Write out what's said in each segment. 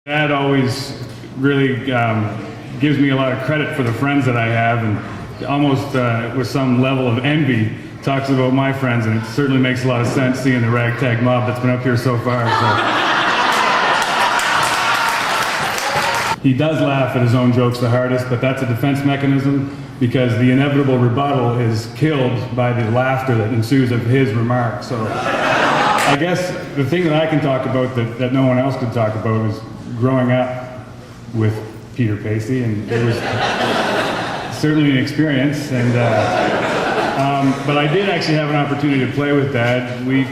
Dad always really gives me a lot of credit for the friends that I have, and almost with some level of envy talks about my friends, and it certainly makes a lot of sense seeing the ragtag mob that's been up here so far. So. He does laugh at his own jokes the hardest, but that's a defense mechanism because the inevitable rebuttal is killed by the laughter that ensues of his remarks. So I guess the thing that I can talk about that no one else could talk about is growing up with Peter Pacey, and it was certainly an experience. And but I did actually have an opportunity to play with Dad. We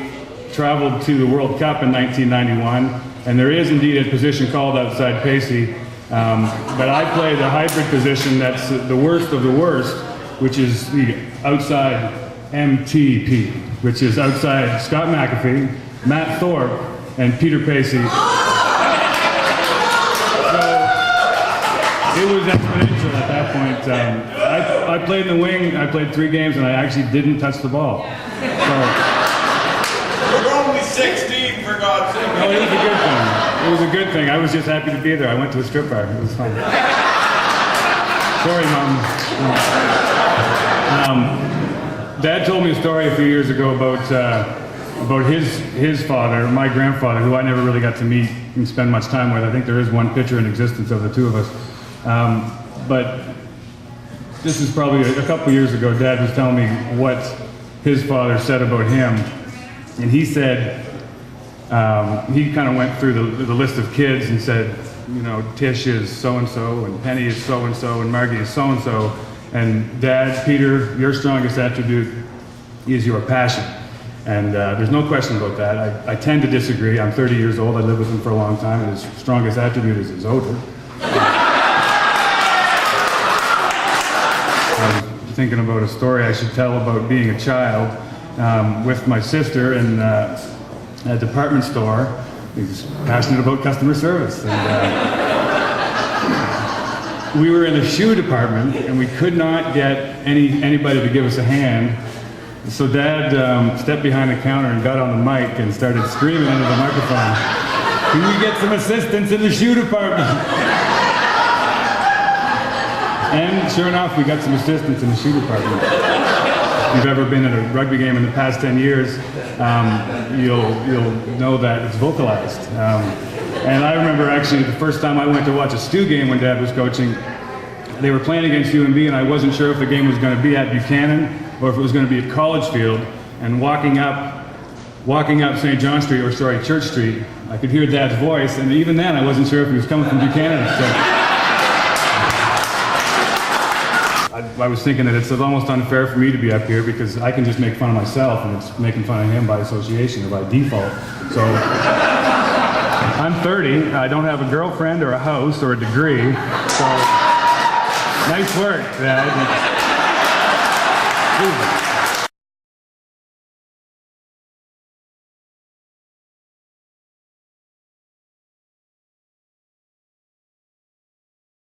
traveled to the World Cup in 1991, and there is indeed a position called outside Pacey. But I play the hybrid position that's the worst of the worst, which is the outside MTP, which is outside Scott McAfee, Matt Thorpe, and Peter Pacey. It was exponential at that point. I played in the wing, I played 3 games, and I actually didn't touch the ball. So, we're only 16, for God's sake. No, it was a good thing. It was a good thing. I was just happy to be there. I went to a strip bar. It was fun. Sorry, Mom. Dad told me a story a few years ago about his father, my grandfather, who I never really got to meet and spend much time with. I think there is one picture in existence of the two of us. But this is probably a couple years ago. Dad was telling me what his father said about him, and he said he kind of went through the list of kids and said, you know, Tish is so-and-so, and Penny is so-and-so, and Margie is so-and-so, and Dad, Peter, your strongest attribute is your passion. And there's no question about that. I tend to disagree. I'm 30 years old. I lived with him for a long time, and his strongest attribute is his odor. I was thinking about a story I should tell about being a child with my sister in a department store. He was passionate about customer service. And we were in the shoe department, and we could not get anybody to give us a hand. So Dad stepped behind the counter and got on the mic and started screaming into the microphone, "Can we get some assistance in the shoe department?" And sure enough, we got some assistance in the shoe department. If you've ever been at a rugby game in the past 10 years, you'll know that it's vocalized. And I remember actually the first time I went to watch a Stew game when Dad was coaching, they were playing against UNB, and I wasn't sure if the game was going to be at Buchanan or if it was going to be at College Field. And walking up St. John Street, or sorry, Church Street, I could hear Dad's voice, and even then I wasn't sure if he was coming from Buchanan. So I was thinking that it's almost unfair for me to be up here because I can just make fun of myself, and it's making fun of him by association or by default. So I'm 30. I don't have a girlfriend or a house or a degree. So nice work, Dad.